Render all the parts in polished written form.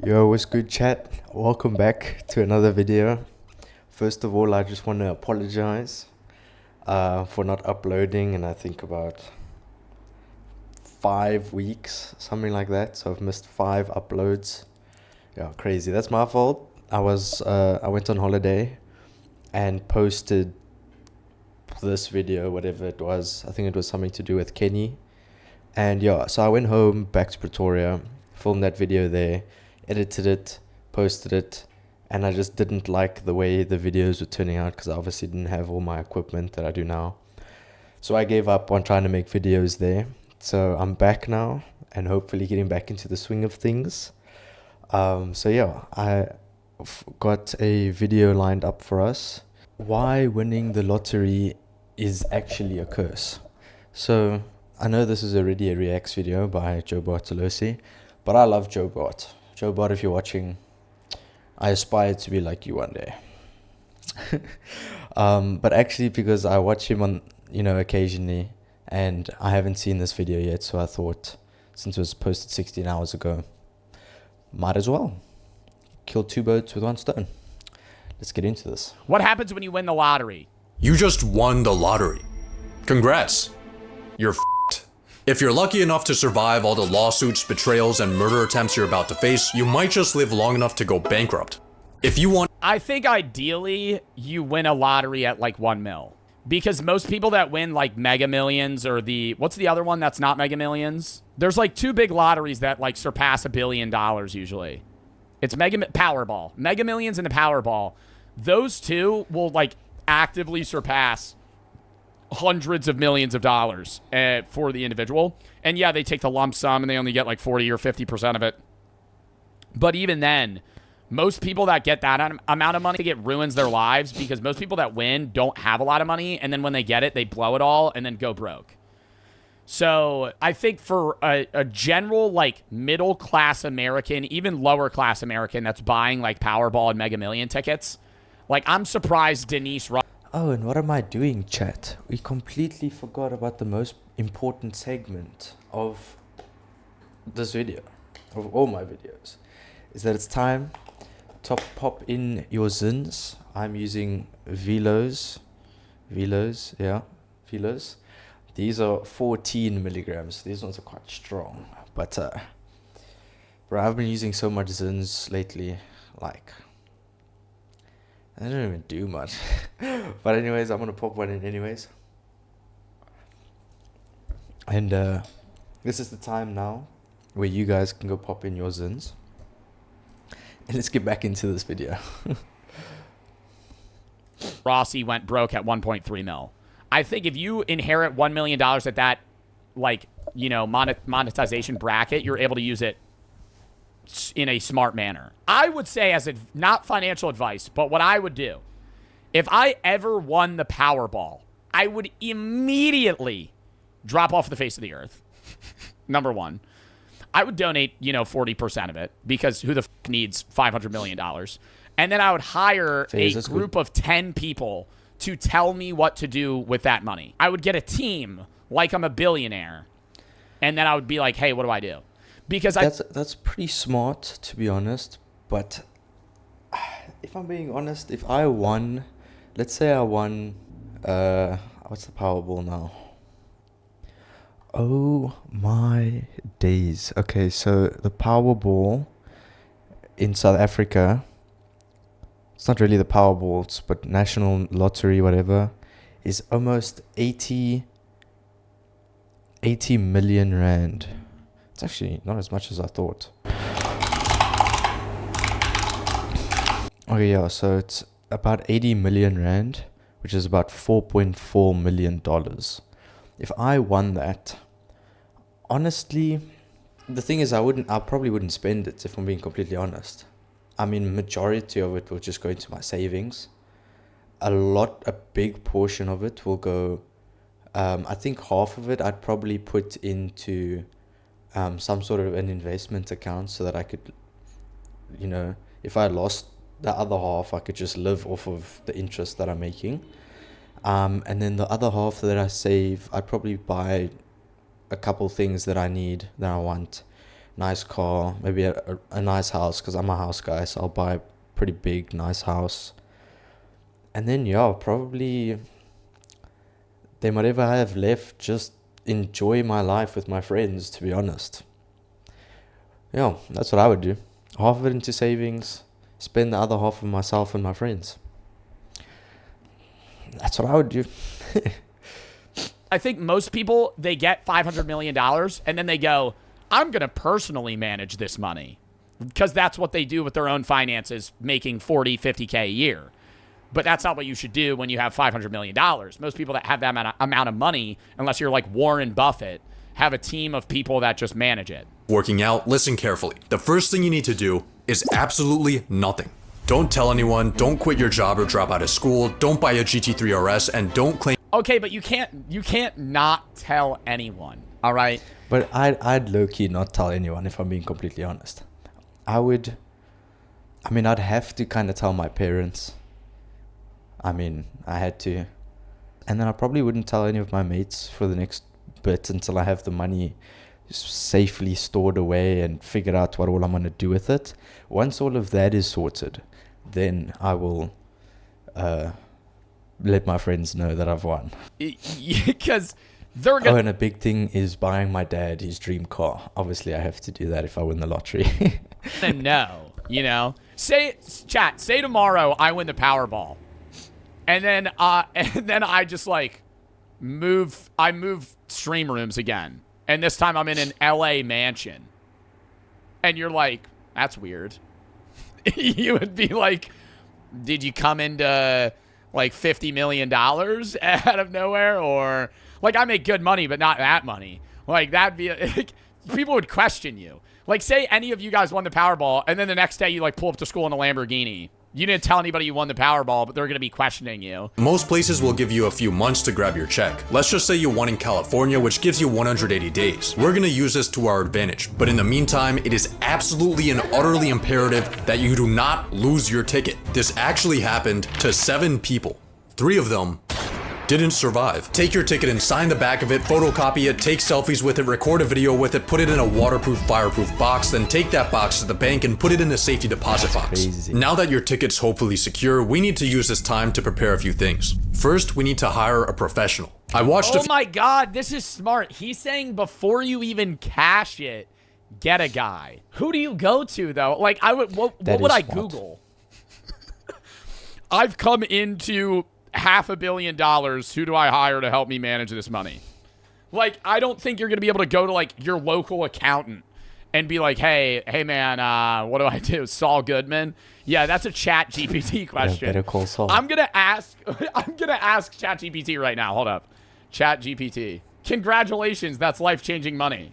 Yo, what's good, chat? Welcome back to another video. First of all, I just want to apologize for not uploading in I think about 5 weeks, something like that. So I've missed 5 uploads. Yeah, crazy. That's my fault. I went on holiday and posted this video, whatever it was. I think it was something to do with Kenny. And yeah, so I went home back to Pretoria, filmed that video there, edited it, posted it, and I just didn't like the way the videos were turning out because I obviously didn't have all my equipment that I do now. So I gave up on trying to make videos there. So I'm back now and hopefully getting back into the swing of things. So yeah, got a video lined up for us. Why winning the lottery is actually a curse. So I know this is already a reacts video by Joe Bartolosi, but I love Joe Bart. Joe Bart, if you're watching, I aspire to be like you one day. But actually, because I watch him on, occasionally, and I haven't seen this video yet, so I thought, since it was posted 16 hours ago, might as well kill two birds with one stone. Let's get into this. What happens when you win the lottery? You just won the lottery. Congrats. You're f***ed. If you're lucky enough to survive all the lawsuits, betrayals, and murder attempts you're about to face, you might just live long enough to go bankrupt. If you want... I think ideally you win a lottery at like 1 mil. Because most people that win like Mega Millions or what's the other one that's not Mega Millions? There's like two big lotteries that like surpass $1 billion usually. It's Powerball. Mega Millions and the Powerball. Those two will like actively surpass hundreds of millions of dollars for the individual. And yeah, they take the lump sum and they only get like 40 or 50% of it. But even then, most people that get that amount of money, it ruins their lives because most people that win don't have a lot of money. And then when they get it, they blow it all and then go broke. So I think for a general like middle class American, even lower class American that's buying like Powerball and Mega Million tickets, like I'm surprised Denise... Oh, and what am I doing, chat? We completely forgot about the most important segment of this video, of all my videos, is that it's time to pop in your zins. I'm using Velos. These are 14 milligrams. These ones are quite strong. But, bro, I've been using so much zins lately, like... I don't even do much. But anyways, I'm going to pop one in anyways. And this is the time now where you guys can go pop in your zins. And let's get back into this video. Rossi went broke at 1.3 mil. I think if you inherit $1 million at that, like, monetization bracket, you're able to use it in a smart manner. I would say, as not financial advice, but what I would do, if I ever won the Powerball, I would immediately drop off the face of the earth. Number one. I would donate, 40% of it, because who the f needs $500 million? And then I would hire a group of 10 people to tell me what to do with that money. I would get a team like I'm a billionaire. And then I would be like, hey, what do I do? Because that's pretty smart, to be honest. But if I'm being honest, if I won, let's say I won, what's the Powerball now? Oh my days. Okay, so the Powerball in South Africa, it's not really the Powerball, but National Lottery, whatever, is almost 80 million rand. It's actually not as much as I thought. Okay, yeah, so it's about 80 million rand, which is about $4.4 million. If I won that, honestly, the thing is, I probably wouldn't spend it, if I'm being completely honest. I mean, majority of it will just go into my savings. A big portion of it will go, I think half of it I'd probably put into some sort of an investment account so that I could, if I lost the other half, I could just live off of the interest that I'm making. And then the other half that I save, I'd probably buy a couple things that I need, that I want. nice car, maybe a nice house, because I'm a house guy, so I'll buy a pretty big, nice house. And then, yeah, probably, then whatever I have left, just enjoy my life with my friends, to be honest. Yeah, that's what I would do. Half of it into savings, spend the other half on myself and my friends. That's what I would do. I think most people, they get $500 million and then they go, I'm going to personally manage this money. Because that's what they do with their own finances, making 40, 50K a year. But that's not what you should do when you have $500 million. Most people that have that amount of money, unless you're like Warren Buffett, have a team of people that just manage it. Working out, listen carefully. The first thing you need to do is absolutely nothing. Don't tell anyone, don't quit your job or drop out of school, don't buy a GT3 RS, and don't claim. Okay, but you can't not tell anyone, all right? But I'd low-key not tell anyone, if I'm being completely honest. I'd have to kind of tell my parents. I had to. And then I probably wouldn't tell any of my mates for the next bit until I have the money safely stored away and figured out what all I'm going to do with it. Once all of that is sorted, then I will let my friends know that I've won. Because they're going to... Oh, and a big thing is buying my dad his dream car. Obviously, I have to do that if I win the lottery. No, you know? Say tomorrow I win the Powerball. And then I just like move stream rooms again. And this time I'm in an LA mansion. And you're like, that's weird. You would be like, did you come into like $50 million out of nowhere? Or like, I make good money, but not that money. Like that'd be, people would question you. Like say any of you guys won the Powerball and then the next day you like pull up to school in a Lamborghini. You didn't tell anybody you won the Powerball, but they're going to be questioning you. Most places will give you a few months to grab your check. Let's just say you won in California, which gives you 180 days. We're going to use this to our advantage, but in the meantime, it is absolutely and utterly imperative that you do not lose your ticket. This actually happened to 7 people. 3 of them didn't survive. Take your ticket and sign the back of it, photocopy it, take selfies with it, record a video with it, put it in a waterproof, fireproof box, then take that box to the bank and put it in a safety deposit box. Crazy. Now that your ticket's hopefully secure, we need to use this time to prepare a few things. First, we need to hire a professional. I watched Oh my God, this is smart. He's saying before you even cash it, get a guy. Who do you go to though? Like what would I Google? I've come into $500 million. Who do I hire to help me manage this money? Like, I don't think you're going to be able to go to like your local accountant and be like, hey man, what do I do? Saul Goodman? Yeah, that's a Chat GPT question. Yeah, better call Saul. I'm going to ask Chat GPT right now. Hold up. Chat GPT. Congratulations. That's life-changing money.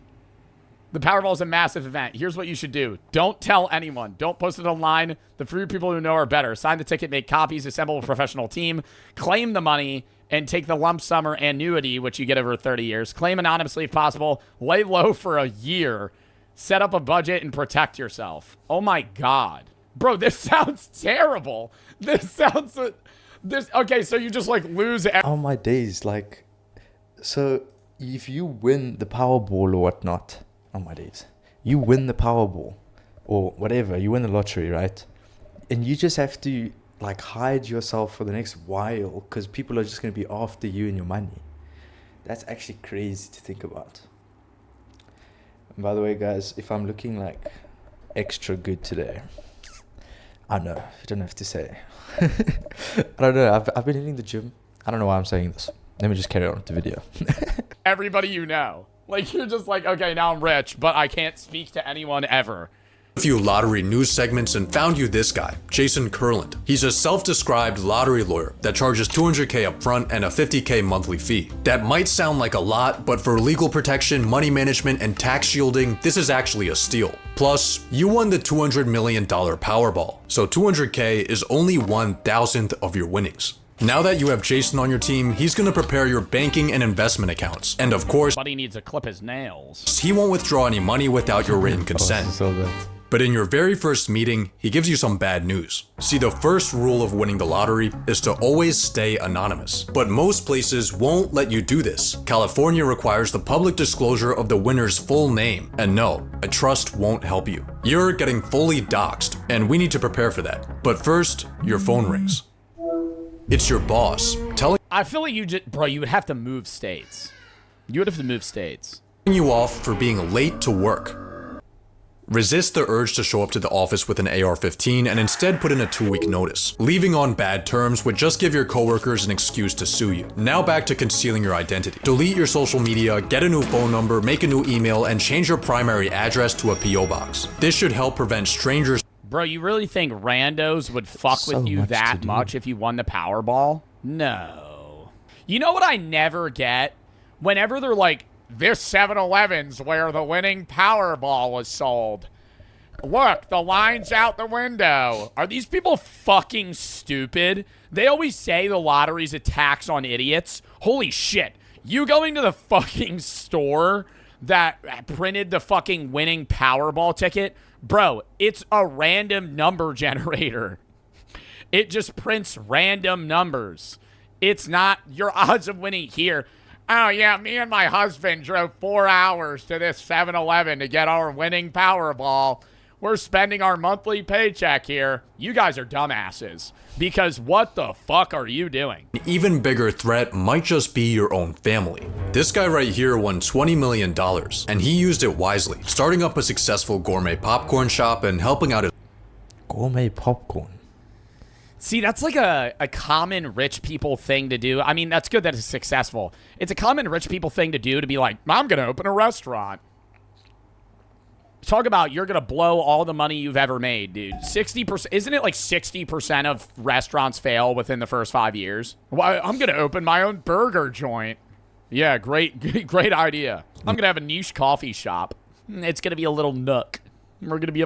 The Powerball is a massive event. Here's what you should do. Don't tell anyone. Don't post it online. The few people who know are better. Sign the ticket, make copies, assemble a professional team, claim the money, and take the lump sum or annuity, which you get over 30 years. Claim anonymously if possible. Lay low for a year. Set up a budget and protect yourself. Oh my God. Bro, this sounds terrible. Okay, so you just like lose. Oh my days, like, so if you win the Powerball or whatnot, oh my days, you win the Powerball or whatever, you win the lottery, right? And you just have to like hide yourself for the next while because people are just going to be after you and your money. That's actually crazy to think about. And by the way, guys, if I'm looking like extra good today, I know, you don't have to say. I don't know, I've been hitting the gym. I don't know why I'm saying this. Let me just carry on with the video. Everybody you know. Like, you're just like, okay, now I'm rich, but I can't speak to anyone ever. A few lottery news segments and found you this guy, Jason Kurland. He's a self-described lottery lawyer that charges $200K upfront and a $50K monthly fee. That might sound like a lot, but for legal protection, money management, and tax shielding, this is actually a steal. Plus, you won the $200 million Powerball, so $200K is only 1,000th of your winnings. Now that you have Jason on your team, he's going to prepare your banking and investment accounts. And of course, Buddy needs to clip his nails. he won't withdraw any money without your written consent. So bad. But in your very first meeting, he gives you some bad news. See, the first rule of winning the lottery is to always stay anonymous. But most places won't let you do this. California requires the public disclosure of the winner's full name. And no, a trust won't help you. You're getting fully doxxed, and we need to prepare for that. But first, your phone rings. It's your boss telling I feel like you would have to move states. You would have to move states. you off for being late to work. Resist the urge to show up to the office with an AR-15 and instead put in a 2-week notice. Leaving on bad terms would just give your coworkers an excuse to sue you. Now back to concealing your identity. Delete your social media, get a new phone number, make a new email, and change your primary address to a PO box. This should help prevent strangers. Bro, you really think randos would fuck So with you much that to do. much if you won the Powerball? No. You know what I never get? Whenever they're like, this 7-Eleven's where the winning Powerball was sold. Look, the line's out the window. Are these people fucking stupid? They always say the lottery's a tax on idiots. Holy shit. You going to the fucking store that printed the fucking winning Powerball ticket? Bro, it's a random number generator. It just prints random numbers. It's not your odds of winning here. Oh, yeah, me and my husband drove 4 hours to this 7-Eleven to get our winning Powerball. We're spending our monthly paycheck here. You guys are dumbasses. Because what the fuck are you doing? An even bigger threat might just be your own family. This guy right here won $20 million, and he used it wisely, starting up a successful gourmet popcorn shop and helping out his Gourmet popcorn. See, that's like a common rich people thing to do. I mean, that's good that it's successful. It's a common rich people thing to do to be like, I'm going to open a restaurant. Talk about you're going to blow all the money you've ever made, dude. 60%. Isn't it like 60% of restaurants fail within the first 5 years? Well, I'm going to open my own burger joint. Yeah, great idea. I'm going to have a niche coffee shop. It's going to be a little nook. You're going to be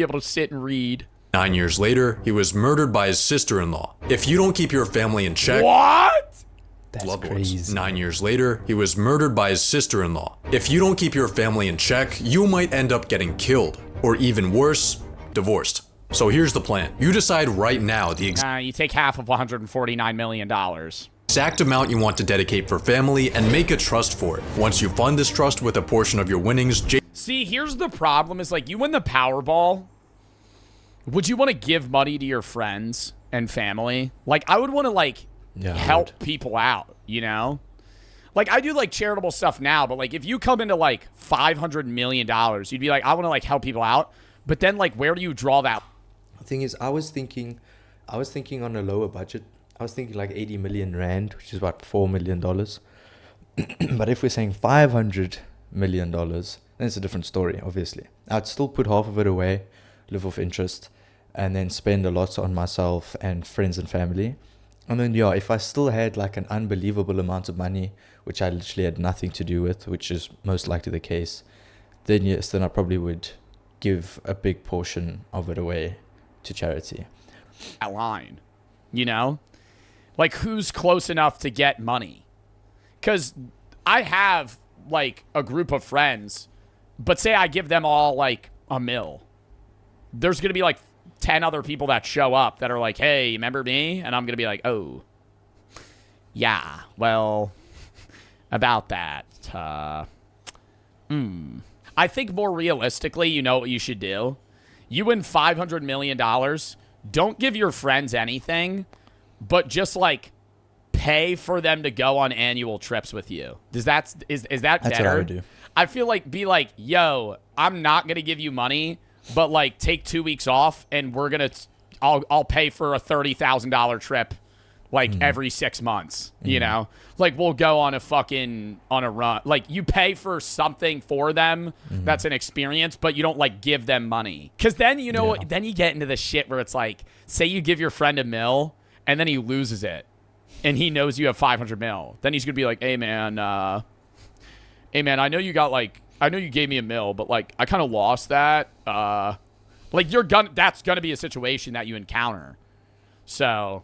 able to sit and read. 9 years later, he was murdered by his sister-in-law. If you don't keep your family in check, What? That's loved ones. crazy. 9 years later, he was murdered by his sister-in-law. If you don't keep your family in check, you might end up getting killed, or even worse, divorced. So here's the plan. You decide right now the You take half of $149 million. exact amount you want to dedicate for family and make a trust for it. Once you fund this trust with a portion of your winnings, See, here's the problem is like you win the Powerball. Would you want to give money to your friends and family? Like I would want to like help people out, you know? Like I do like charitable stuff now, but like if you come into like $500 million, you'd be like, I want to like help people out. But then like where do you draw that? The thing is, I was thinking on a lower budget. I was thinking like 80 million rand, which is about $4 million. But if we're saying $500 million, then it's a different story, obviously. I'd still put half of it away, live off interest, and then spend a lot on myself and friends and family. And then, yeah, if I still had like an unbelievable amount of money, which I literally had nothing to do with, which is most likely the case, then yes, then I probably would give a big portion of it away to charity. That line, you know? Like who's close enough to get money? Because I have like a group of friends, but say I give them all like $1 million. There's going to be like 10 other people that show up that are like, hey, remember me? And I'm going to be like, oh, yeah, well, about that. I think more realistically, you know what you should do? You win $500 million. Don't give your friends anything, but just like pay for them to go on annual trips with you. Is that That's better? what I would do. I feel like be like, yo, I'm not going to give you money, but like take 2 weeks off and I'll pay for a $30,000 trip like every 6 months, you know? Like we'll go on a run. Like you pay for something for them that's an experience, but you don't like give them money. Cause then, you know, then you get into the shit where it's like, say you give your friend $1 million and then he loses it and he knows you have 500 mil. Then he's gonna be like, hey man, I know you got like, I know you gave me $1 million, but like I kind of lost that. Like that's gonna be a situation that you encounter. So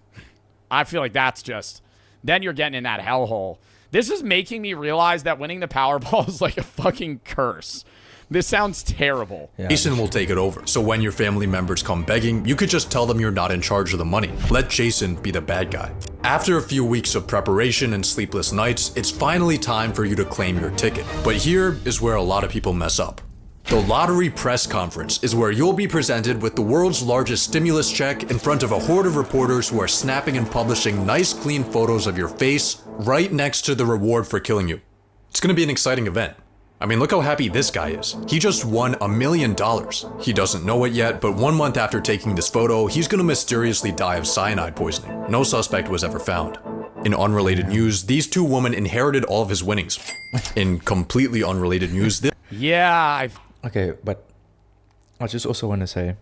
I feel like that's just, then you're getting in that hellhole. This is making me realize that winning the Powerball is like a fucking curse. This sounds terrible. Yeah. Jason will take it over. So when your family members come begging, you could just tell them you're not in charge of the money. Let Jason be the bad guy. After a few weeks of preparation and sleepless nights, it's finally time for you to claim your ticket. But here is where a lot of people mess up. The lottery press conference is where you'll be presented with the world's largest stimulus check in front of a horde of reporters who are snapping and publishing nice clean photos of your face right next to the reward for killing you. It's gonna be an exciting event. I mean, look how happy this guy is. He just won $1 million. He doesn't know it yet, but 1 month after taking this photo, he's gonna mysteriously die of cyanide poisoning. No suspect was ever found. In unrelated news, these two women inherited all of his winnings. In completely unrelated news, Yeah, Okay, but I just also want to say,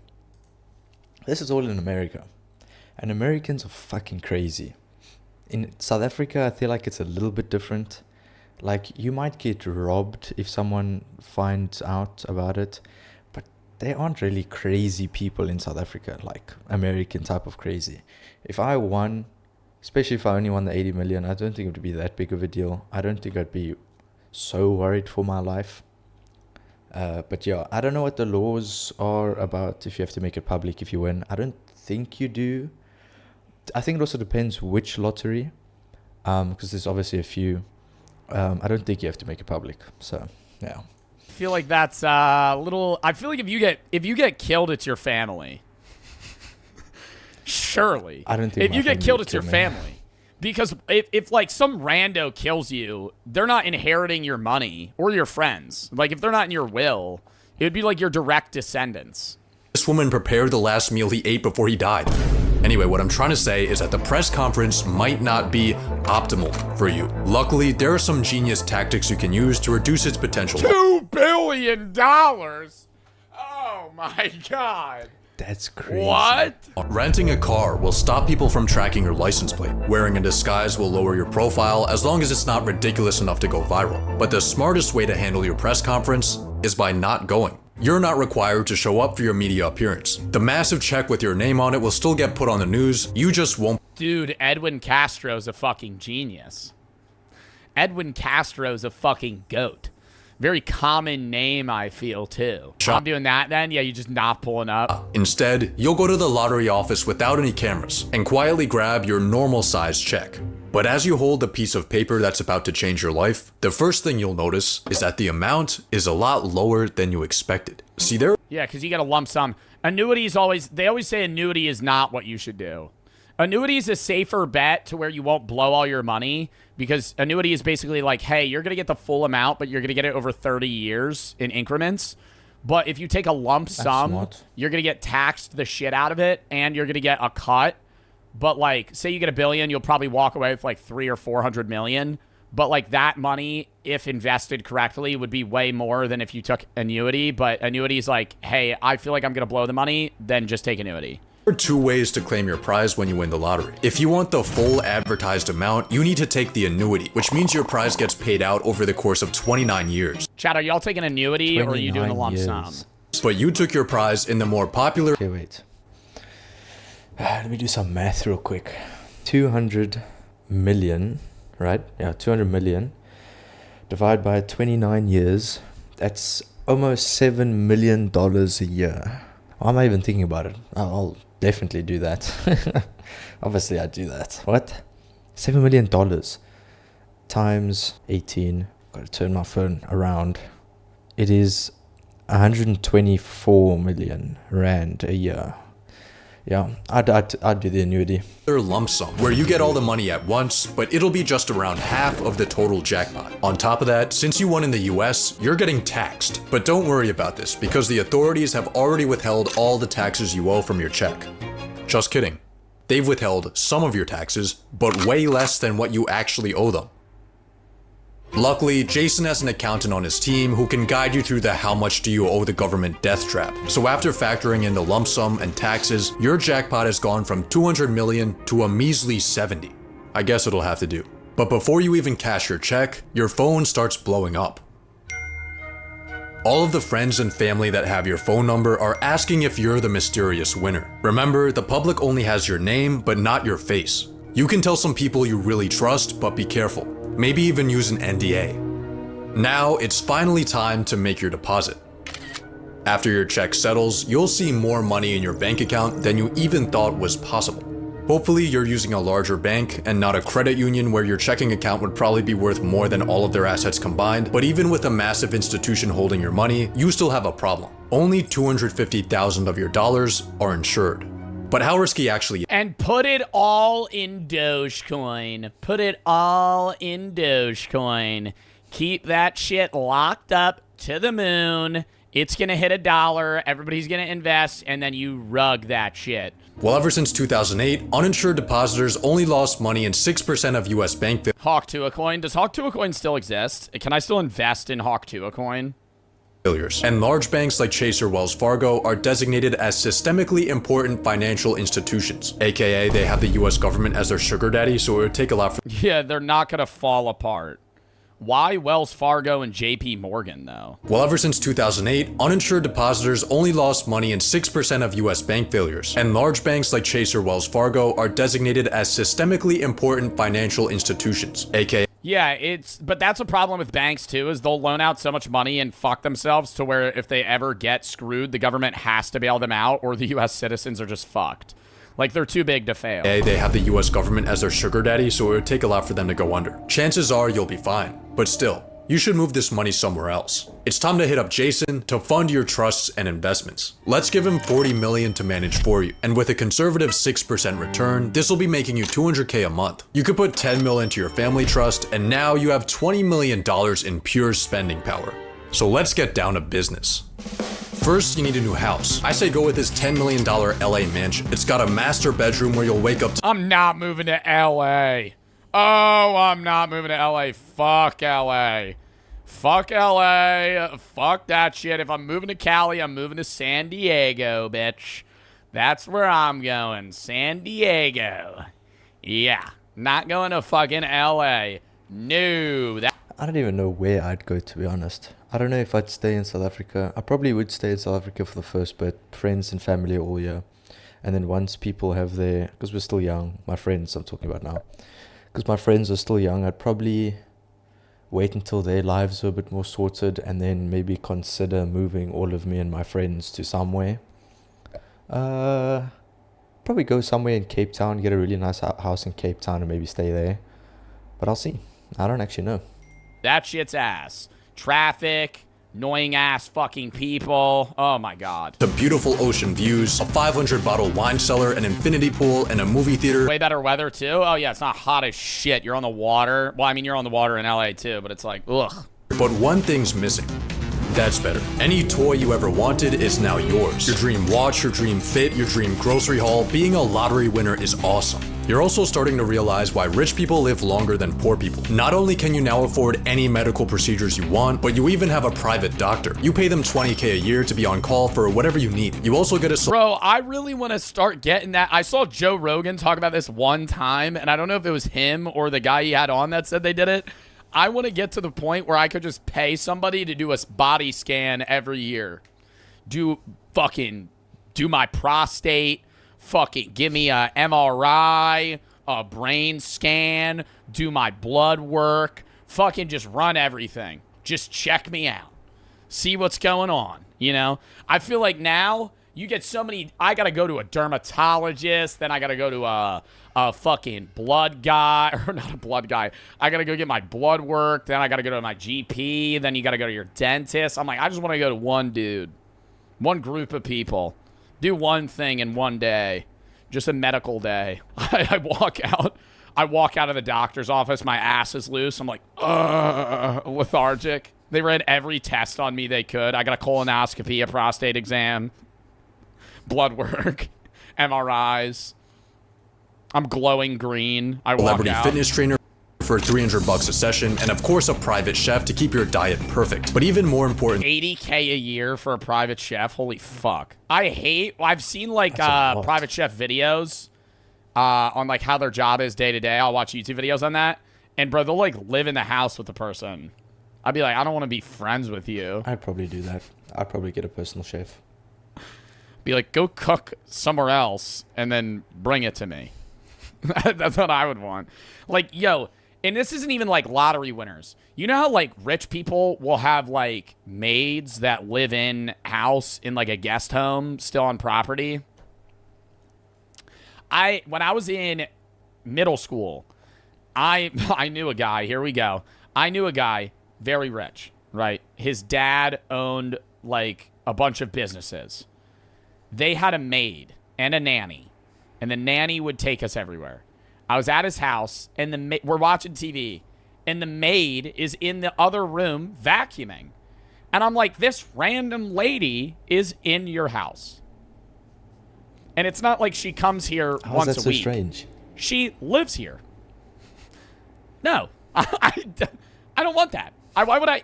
this is all in America. And Americans are fucking crazy. In South Africa, I feel like it's a little bit different. Like, you might get robbed if someone finds out about it. But they aren't really crazy people in South Africa, like American type of crazy. If I won, especially if I only won the 80 million, I don't think it would be that big of a deal. I don't think I'd be so worried for my life. But yeah, I don't know what the laws are about if you have to make it public if you win. I don't think you do. I think it also depends which lottery, because there's obviously a few. I don't think you have to make it public. So yeah, I feel like that's a little. I feel like if you get killed, it's your family. Surely, I don't think if you get killed, it's your family. Because if like some rando kills you, they're not inheriting your money or your friends. Like if they're not in your will, it would be like your direct descendants. this woman prepared the last meal he ate before he died. Anyway, what I'm trying to say is that the press conference might not be optimal for you. Luckily, there are some genius tactics you can use to reduce its potential. $2 billion? Oh my God. That's crazy. What? Renting a car will stop people from tracking your license plate. Wearing a disguise will lower your profile as long as it's not ridiculous enough to go viral. But the smartest way to handle your press conference is by not going. You're not required to show up for your media appearance. The massive check with your name on it will still get put on the news, you just won't. Dude, Edwin Castro's a fucking genius. Edwin Castro's a fucking goat. Very common name, I feel, too. I'm doing that then? Yeah, you just not pulling up? Instead, you'll go to the lottery office without any cameras and quietly grab your normal size check. But as you hold the piece of paper that's about to change your life, the first thing you'll notice is that the amount is a lot lower than you expected. See there? Yeah, because you got a lump sum. Annuities they always say annuity is not what you should do. Annuity is a safer bet to where you won't blow all your money, because annuity is basically like, hey, you're going to get the full amount, but you're going to get it over 30 years in increments. But if you take a lump sum, you're going to get taxed the shit out of it, and you're going to get a cut. But like, say you get $1 billion, you'll probably walk away with like 300 or 400 million. But like that money, if invested correctly, would be way more than if you took annuity. But annuity is like, hey, I feel like I'm going to blow the money, then just take annuity. There are two ways to claim your prize when you win the lottery. If you want the full advertised amount, you need to take the annuity, which means your prize gets paid out over the course of 29 years. Chad, are y'all taking annuity or are you doing the lump sum? But you took your prize in the more popular... Okay, wait. Let me do some math real quick. 200 million, right? Yeah, 200 million. Divided by 29 years. That's almost $7 million a year. Why am I even thinking about it? I'll definitely do that. Obviously, I'd do that. What? $7 million times 18. Got to turn my phone around. It is 124 million rand a year. Yeah, I'd do the annuity. Lump sum, where you get all the money at once, but it'll be just around half of the total jackpot. On top of that, since you won in the US, you're getting taxed. But don't worry about this, because the authorities have already withheld all the taxes you owe from your check. Just kidding. They've withheld some of your taxes, but way less than what you actually owe them. Luckily, Jason has an accountant on his team who can guide you through the how much do you owe the government death trap. So after factoring in the lump sum and taxes, your jackpot has gone from 200 million to a measly 70. I guess it'll have to do. But before you even cash your check, your phone starts blowing up. All of the friends and family that have your phone number are asking if you're the mysterious winner. Remember, the public only has your name, but not your face. You can tell some people you really trust, but be careful. Maybe even use an NDA. Now, it's finally time to make your deposit. After your check settles, you'll see more money in your bank account than you even thought was possible. Hopefully you're using a larger bank and not a credit union where your checking account would probably be worth more than all of their assets combined, but even with a massive institution holding your money, you still have a problem. Only 250,000 of your dollars are insured. But how risky actually? And put it all in Dogecoin. Put it all in Dogecoin. Keep that shit locked up to the moon. It's gonna hit $1, everybody's gonna invest, and then you rug that shit. Well, ever since 2008, uninsured depositors only lost money in 6% of US bank Hawk Tuah coin. Does Hawk Tuah coin still exist? Can I still invest in Hawk Tuah coin? failures. And large banks like Chase or Wells Fargo are designated as systemically important financial institutions. AKA, they have the US government as their sugar daddy, so it would take a lot for Yeah, they're not gonna fall apart. Why Wells Fargo and JP Morgan, though? Well, ever since 2008, uninsured depositors only lost money in 6% of US bank failures, and large banks like Chase or Wells Fargo are designated as systemically important financial institutions, aka Yeah, but that's a problem with banks too, is they'll loan out so much money and fuck themselves to where if they ever get screwed, the government has to bail them out or the US citizens are just fucked. Like, they're too big to fail. they have the US government as their sugar daddy, so it would take a lot for them to go under. Chances are you'll be fine, but still, you should move this money somewhere else. It's time to hit up Jason to fund your trusts and investments. Let's give him $40 million to manage for you, and with a conservative 6% return, this will be making you $200K a month. You could put $10 million into your family trust, and now you have $20 million in pure spending power. So let's get down to business. First, you need a new house. I say go with this $10 million LA mansion. It's got a master bedroom where you'll wake up to I'm not moving to LA. Oh, I'm not moving to LA. Fuck LA. Fuck LA. Fuck that shit. If I'm moving to Cali, I'm moving to San Diego, bitch. That's where I'm going. San Diego. Yeah. Not going to fucking LA. No. I don't even know where I'd go, to be honest. I don't know if I'd stay in South Africa. I probably would stay in South Africa for the first bit. Friends and family are all here. And then once people have their... Because we're still young. My friends I'm talking about now. Because my friends are still young, I'd probably wait until their lives are a bit more sorted and then maybe consider moving all of me and my friends to somewhere. Probably go somewhere in Cape Town, get a really nice house in Cape Town and maybe stay there. But I'll see. I don't actually know. That shit's ass. Traffic, annoying ass fucking people. Oh my god. the beautiful ocean views, a 500-bottle wine cellar, an infinity pool, and a movie theater. Way better weather too. Oh yeah, it's not hot as shit. You're on the water. Well, I mean, you're on the water in LA too, but it's like, ugh. But one thing's missing. That's better. Any toy you ever wanted is now yours. Your dream watch, your dream fit, your dream grocery haul. Being a lottery winner is awesome. You're also starting to realize why rich people live longer than poor people. Not only can you now afford any medical procedures you want, but you even have a private doctor. You pay them $20K a year to be on call for whatever you need. You also get a... Bro, I really want to start getting that. I saw Joe Rogan talk about this one time, and I don't know if it was him or the guy he had on that said they did it. I want to get to the point where I could just pay somebody to do a body scan every year. Do my prostate, fucking give me a MRI, a brain scan, do my blood work, fucking just run everything. Just check me out. See what's going on, you know? I feel like now you get so many, I got to go to a dermatologist, then I got to go to a fucking blood guy, or not a blood guy. I got to go get my blood work, then I got to go to my GP, then you got to go to your dentist. I'm like, I just want to go to one dude, one group of people. Do one thing in one day, just a medical day. I walk out of the doctor's office, my ass is loose. I'm like, lethargic. They ran every test on me they could. I got a colonoscopy, a prostate exam, blood work, MRIs. I'm glowing green. I walk celebrity out. Fitness trainer for $300 a session, and of course a private chef to keep your diet perfect. But even more important, $80K a year for a private chef. Holy fuck. I've seen like lot. private chef videos on like how their job is day to day. I'll watch YouTube videos on that. And bro, they'll like live in the house with the person. I'd be like, I don't want to be friends with you. I'd probably do that. I'd probably get a personal chef. Be like, go cook somewhere else and then bring it to me. That's what I would want. Like, yo, and this isn't even like lottery winners. You know how like rich people will have like maids that live in house in like a guest home still on property? When I was in middle school, I knew a guy. Here we go. I knew a guy very rich, right? His dad owned like a bunch of businesses. They had a maid and a nanny, and the nanny would take us everywhere. I was at his house, and we're watching TV, and the maid is in the other room vacuuming. And I'm like, this random lady is in your house. And it's not like she comes here once a week. How's that so strange? She lives here. No, I don't want that. Why would I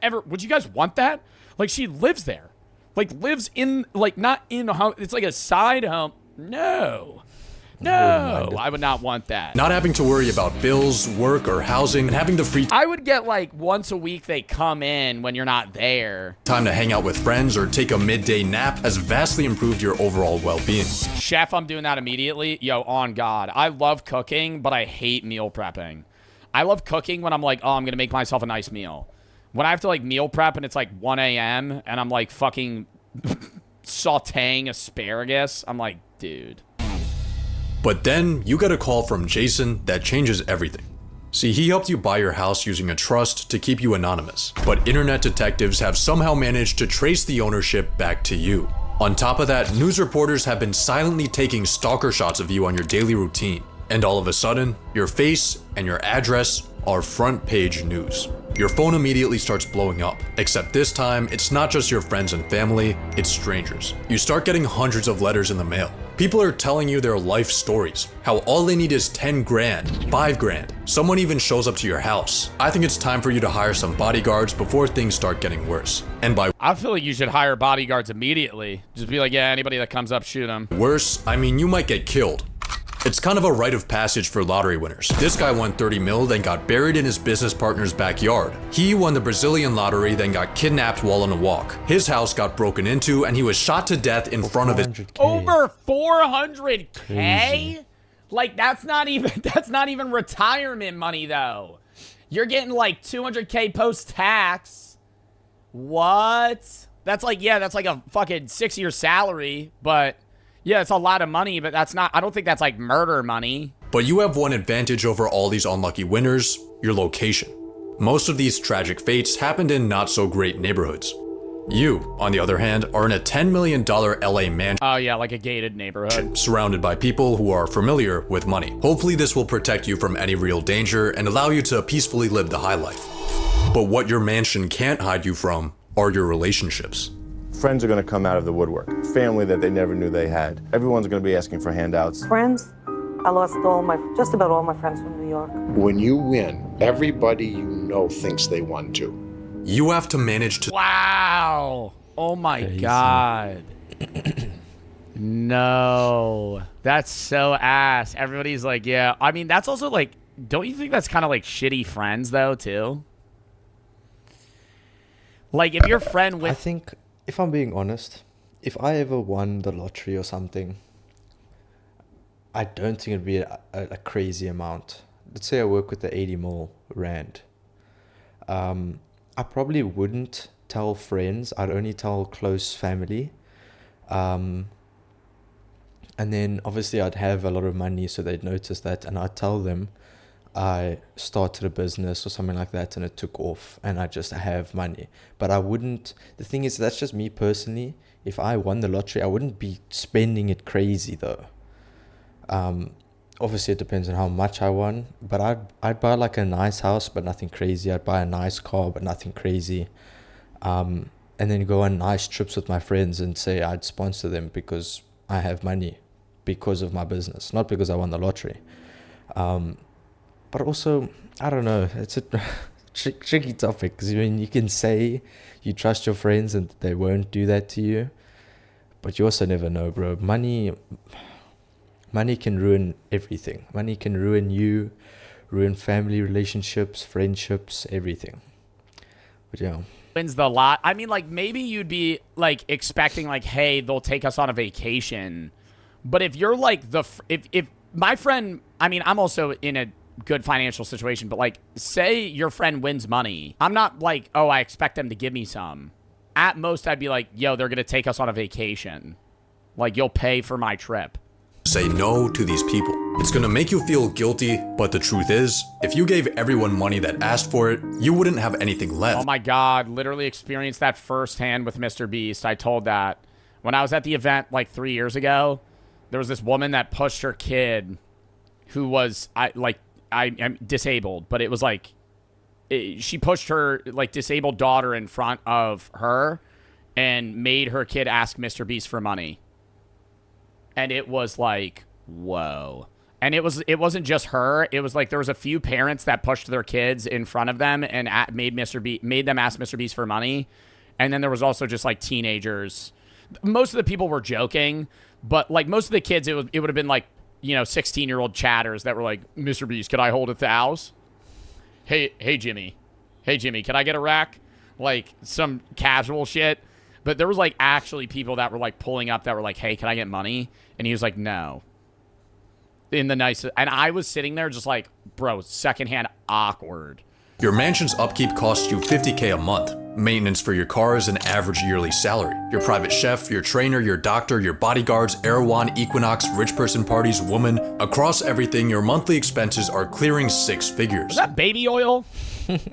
ever? Would you guys want that? Like, she lives there, like lives in, like, not in a home. It's like a side home. No, I would not want that. Not having to worry about bills, work, or housing, and having the free I would get like once a week they come in when you're not there. Time to hang out with friends or take a midday nap has vastly improved your overall well-being. Chef, I'm doing that immediately. Yo, on God. I love cooking, but I hate meal prepping. I love cooking when I'm like, oh, I'm going to make myself a nice meal. When I have to like meal prep and it's like 1 a.m. and I'm like fucking sauteing asparagus, I'm like, dude. But then you get a call from Jason that changes everything. See, he helped you buy your house using a trust to keep you anonymous, but internet detectives have somehow managed to trace the ownership back to you. On top of that, news reporters have been silently taking stalker shots of you on your daily routine. And all of a sudden, your face and your address are front page news. Your phone immediately starts blowing up, except this time, it's not just your friends and family, it's strangers. You start getting hundreds of letters in the mail. People are telling you their life stories, how all they need is 10 grand, 5 grand. Someone even shows up to your house. I think it's time for you to hire some bodyguards before things start getting worse. And by I feel like you should hire bodyguards immediately. Just be like, yeah, anybody that comes up, shoot them. Worse, I mean, you might get killed. It's kind of a rite of passage for lottery winners. This guy won 30 mil, then got buried in his business partner's backyard. He won the Brazilian lottery, then got kidnapped while on a walk. His house got broken into, and he was shot to death in front of his... Over 400K? Crazy. Like, that's not even retirement money, though. You're getting like 200K post-tax. What? That's like, yeah, that's like a fucking 6-year salary, but... Yeah, it's a lot of money, but that's not, I don't think that's like murder money. But you have one advantage over all these unlucky winners, your location. Most of these tragic fates happened in not so great neighborhoods. You, on the other hand, are in a $10 million LA mansion. Oh yeah, like a gated neighborhood. Surrounded by people who are familiar with money. Hopefully this will protect you from any real danger and allow you to peacefully live the high life. But what your mansion can't hide you from are your relationships. Friends are going to come out of the woodwork. Family that they never knew they had. Everyone's going to be asking for handouts. Friends? I lost just about all my friends from New York. When you win, everybody you know thinks they won too. You have to manage to... Wow. Oh my God. No. That's so ass. Everybody's like, yeah. I mean, that's also like, don't you think that's kind of like shitty friends though, too? Like, if your friend with... I think... If I'm being honest, if I ever won the lottery or something, I don't think it'd be a crazy amount. Let's say I work with the 80 mil rand. I probably wouldn't tell friends. I'd only tell close family. And then obviously I'd have a lot of money, so they'd notice that, and I'd tell them I started a business or something like that and it took off and I just have money. But I wouldn't, the thing is, that's just me personally. If I won the lottery, I wouldn't be spending it crazy though. Obviously it depends on how much I won, but I'd buy like a nice house but nothing crazy. I'd buy a nice car but nothing crazy. And then go on nice trips with my friends and say I'd sponsor them because I have money because of my business, not because I won the lottery. But also, I don't know, it's a tricky topic because I mean, you can say you trust your friends and they won't do that to you, but you also never know, bro. Money can ruin everything. Money can ruin you, ruin family relationships, friendships, everything. But yeah. Wins the lot. I mean, like, maybe you'd be like expecting like, hey, they'll take us on a vacation. But if you're like if my friend, I mean, I'm also in a good financial situation, but like, say your friend wins money. I'm not like, oh, I expect them to give me some. At most, I'd be like, yo, they're going to take us on a vacation. Like, you'll pay for my trip. Say no to these people. It's gonna make you feel guilty, but the truth is, if you gave everyone money that asked for it, you wouldn't have anything left. Oh my God, literally experienced that firsthand with Mr. Beast. I told that. When I was at the event like 3 years ago, there was this woman that pushed her kid who was, I'm disabled, but it was like, she pushed her like disabled daughter in front of her and made her kid ask Mr. Beast for money. And it was like, whoa. And it wasn't just her. It was like there was a few parents that pushed their kids in front of them and made them ask Mr. Beast for money. And then there was also just like teenagers. Most of the people were joking, but like most of the kids, it would have been like, 16-year-old chatters that were like, Mr. Beast, could I hold 1,000? Hey Jimmy, can I get a rack? Like some casual shit. But there was like actually people that were like pulling up that were like, hey, can I get money? And he was like, no. In the nicest. And I was sitting there just like, bro, secondhand awkward. Your mansion's upkeep costs you $50K a month. Maintenance for your car is an average yearly salary. Your private chef, your trainer, your doctor, your bodyguards, Erewhon, Equinox, rich person parties, woman. Across everything, your monthly expenses are clearing 6 figures. Is that baby oil?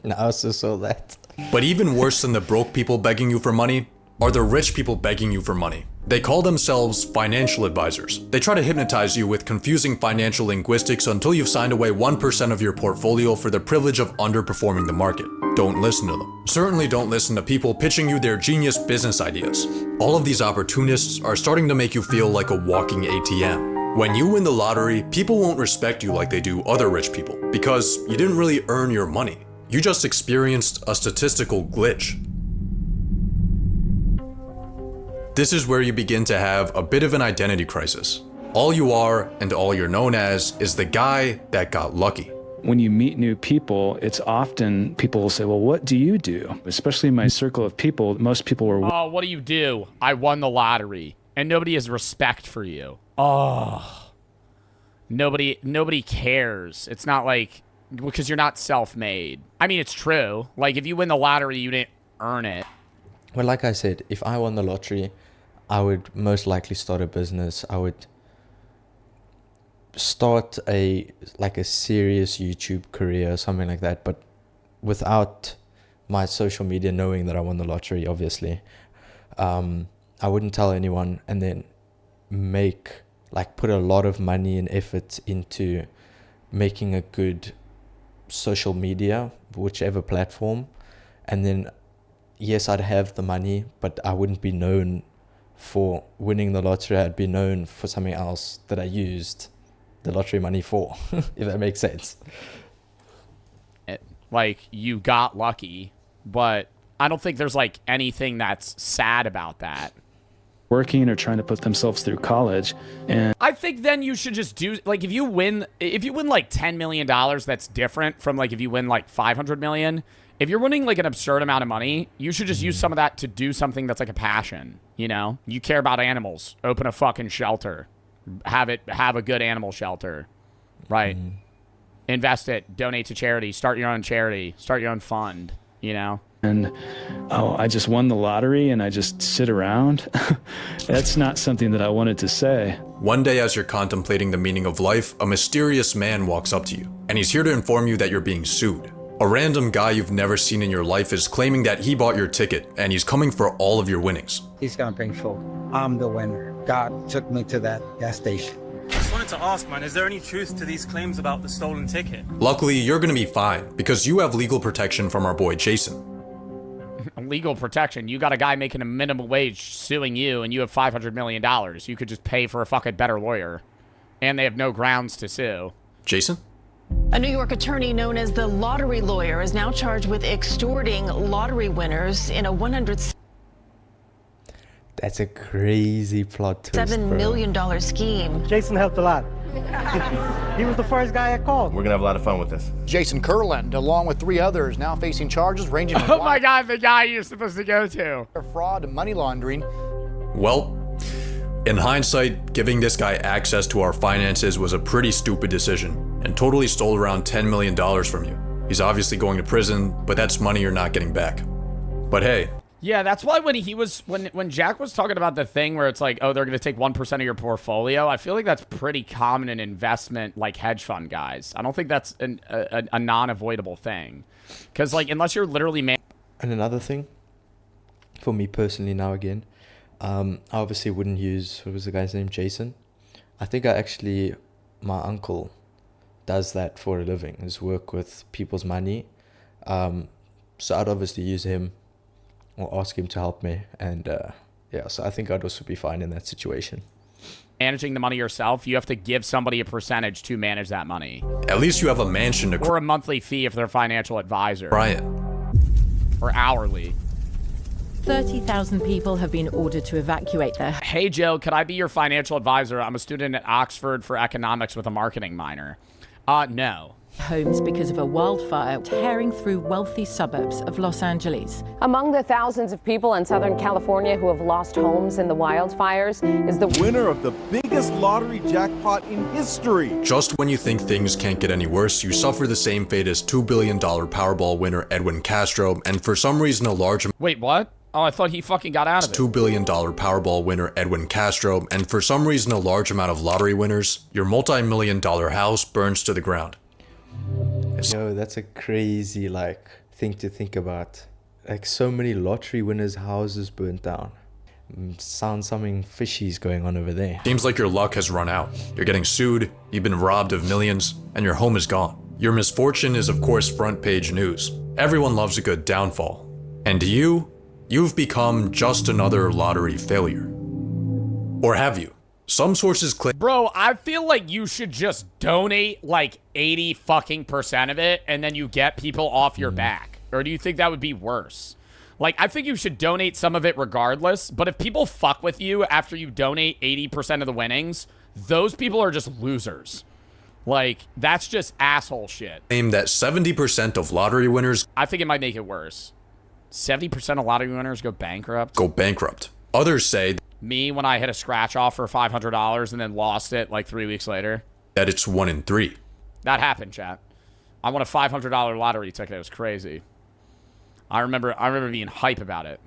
No, I also saw that. But even worse than the broke people begging you for money are the rich people begging you for money. They call themselves financial advisors. They try to hypnotize you with confusing financial linguistics until you've signed away 1% of your portfolio for the privilege of underperforming the market. Don't listen to them. Certainly don't listen to people pitching you their genius business ideas. All of these opportunists are starting to make you feel like a walking ATM. When you win the lottery, people won't respect you like they do other rich people because you didn't really earn your money. You just experienced a statistical glitch. This is where you begin to have a bit of an identity crisis. All you are and all you're known as is the guy that got lucky. When you meet new people, it's often people will say, well, what do you do? Especially in my circle of people, most people were... Oh, what do you do? I won the lottery. And nobody has respect for you. Oh. Nobody cares. It's not like... Because you're not self-made. I mean, it's true. Like, if you win the lottery, you didn't earn it. Well, like I said, if I won the lottery, I would most likely start a business. I would start a serious YouTube career, something like that, but without my social media knowing that I won the lottery, obviously. I wouldn't tell anyone, and then put a lot of money and effort into making a good social media, whichever platform, and then yes, I'd have the money, but I wouldn't be known for winning the lottery. I'd be known for something else that I used the lottery money for, if that makes sense. Like, you got lucky, but I don't think there's like anything that's sad about that. Working or trying to put themselves through college. And I think then you should just do, like, if you win like $10 million, that's different from like if you win like 500 million. If you're winning like an absurd amount of money, you should just use some of that to do something that's like a passion, you know? You care about animals, open a fucking shelter. Have a good animal shelter, right? Invest it, donate to charity, start your own charity, start your own fund, you know? And, oh, I just won the lottery and I just sit around. That's not something that I wanted to say. One day as you're contemplating the meaning of life, a mysterious man walks up to you, and he's here to inform you that you're being sued. A random guy you've never seen in your life is claiming that he bought your ticket, and he's coming for all of your winnings. He's gonna bring food. I'm the winner. God took me to that gas station. Just wanted to ask, man, is there any truth to these claims about the stolen ticket? Luckily, you're gonna be fine, because you have legal protection from our boy Jason. Legal protection? You got a guy making a minimum wage suing you, and you have $500 million. You could just pay for a fucking better lawyer, and they have no grounds to sue. Jason? A New York attorney known as the lottery lawyer is now charged with extorting lottery winners in a That's a crazy plot twist, $7 million scheme. Jason helped a lot. He was the first guy I called. We're gonna have a lot of fun with this. Jason Kurland, along with 3 others, now facing charges ranging from oh my God, the guy you're supposed to go to. Fraud and money laundering. Well, in hindsight, giving this guy access to our finances was a pretty stupid decision. And totally stole around $10 million from you. He's obviously going to prison, but that's money you're not getting back. But hey. Yeah, that's why when Jack was talking about the thing where it's like, oh, they're going to take 1% of your portfolio, I feel like that's pretty common in investment, like hedge fund guys. I don't think that's a non-avoidable thing. Because, like, unless you're literally... And another thing, for me personally now again, I obviously wouldn't use, what was the guy's name, Jason? I think my uncle does that for a living, is work with people's money. So I'd obviously use him or ask him to help me. And yeah, so I think I'd also be fine in that situation. Managing the money yourself, you have to give somebody a percentage to manage that money. At least you have a mansion to... Or a monthly fee if they're a financial advisor. Brian. Or hourly. 30,000 people have been ordered to evacuate their... Hey, Joe, could I be your financial advisor? I'm a student at Oxford for economics with a marketing minor. No. Homes because of a wildfire tearing through wealthy suburbs of Los Angeles. Among the thousands of people in Southern California who have lost homes in the wildfires is the winner of the biggest lottery jackpot in history. Just when you think things can't get any worse, you suffer the same fate as $2 billion Powerball winner Edwin Castro, and for some reason a large... Wait, what? Oh, I thought he fucking got out of it. $2 billion Powerball winner Edwin Castro, and for some reason a large amount of lottery winners, your multi-million-dollar house burns to the ground. Yo, that's a crazy, like, thing to think about. Like, so many lottery winners' houses burnt down. Sounds something fishy's going on over there. Seems like your luck has run out. You're getting sued, you've been robbed of millions, and your home is gone. Your misfortune is of course front page news. Everyone loves a good downfall. And you've become just another lottery failure. Or have you? Some sources claim... Bro, I feel like you should just donate like 80% of it and then you get people off your back. Or do you think that would be worse? Like, I think you should donate some of it regardless, but if people fuck with you after you donate 80% of the winnings, those people are just losers. Like, that's just asshole shit. Claim that 70% of lottery winners... I think it might make it worse. 70% of lottery winners go bankrupt. Others say... Me, when I hit a scratch off for $500 and then lost it like 3 weeks later. That it's 1 in 3. That happened, chat. I won a $500 lottery ticket. It was crazy. I remember being hype about it.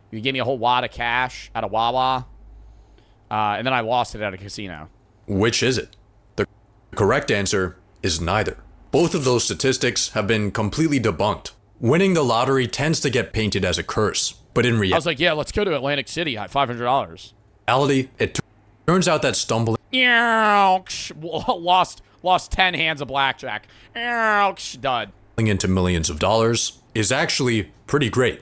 You gave me a whole wad of cash at a Wawa, and then I lost it at a casino. Which is it? The correct answer is neither. Both of those statistics have been completely debunked. Winning the lottery tends to get painted as a curse, but in reality... I was like, yeah, let's go to Atlantic City at $500. Reality, it turns out that stumbling... Lost 10 hands of blackjack. Dud. ...into millions of dollars is actually pretty great.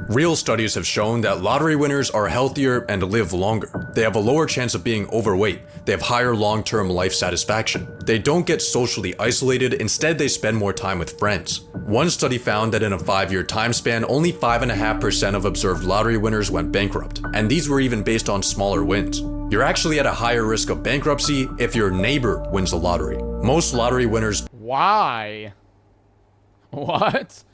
Real studies have shown that lottery winners are healthier and live longer. They have a lower chance of being overweight. They have higher long-term life satisfaction. They don't get socially isolated, instead they spend more time with friends. One study found that in a 5-year time span, only 5.5% of observed lottery winners went bankrupt, and these were even based on smaller wins. You're actually at a higher risk of bankruptcy if your neighbor wins the lottery. Most lottery winners... Why? What?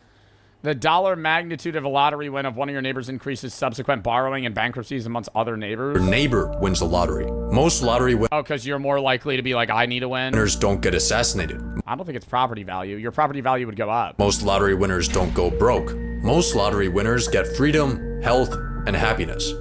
The dollar magnitude of a lottery win of one of your neighbors increases subsequent borrowing and bankruptcies amongst other neighbors. Your neighbor wins the lottery. Most lottery winners... Oh, because you're more likely to be like, I need to win. Winners don't get assassinated. I don't think it's property value. Your property value would go up. Most lottery winners don't go broke. Most lottery winners get freedom, health, and happiness.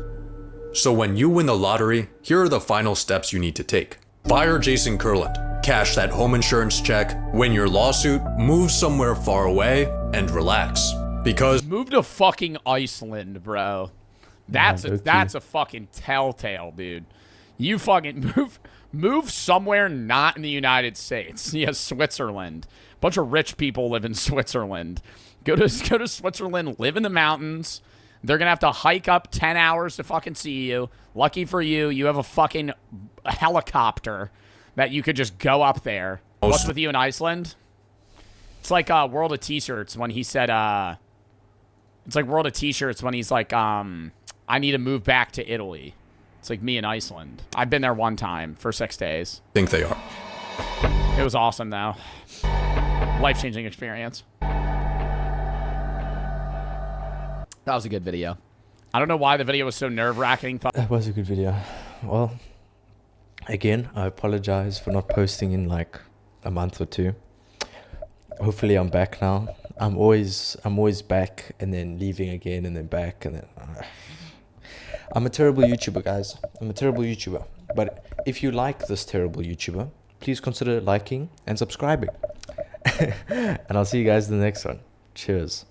So when you win the lottery, here are the final steps you need to take. Fire Jason Kurland. Cash that home insurance check, win your lawsuit, move somewhere far away, and relax. Because... Move to fucking Iceland, bro. That's a fucking telltale, dude. You fucking move somewhere not in the United States. Yeah, Switzerland. Bunch of rich people live in Switzerland. Go to Switzerland, live in the mountains. They're gonna have to hike up 10 hours to fucking see you. Lucky for you, you have a fucking helicopter that you could just go up there. What's with you in Iceland? It's like World of T-shirts when he said, it's like World of T-shirts when he's like, I need to move back to Italy. It's like me in Iceland. I've been there one time for 6 days. Think they are. It was awesome though. Life-changing experience. That was a good video. I don't know why the video was so nerve-wracking. That was a good video. Well, Again, I apologize for not posting in like a month or two. Hopefully I'm back now. I'm always back and then leaving again and then back and then I'm a terrible YouTuber, guys. I'm a terrible YouTuber. But if you like this terrible YouTuber, please consider liking and subscribing. And I'll see you guys in the next one. Cheers.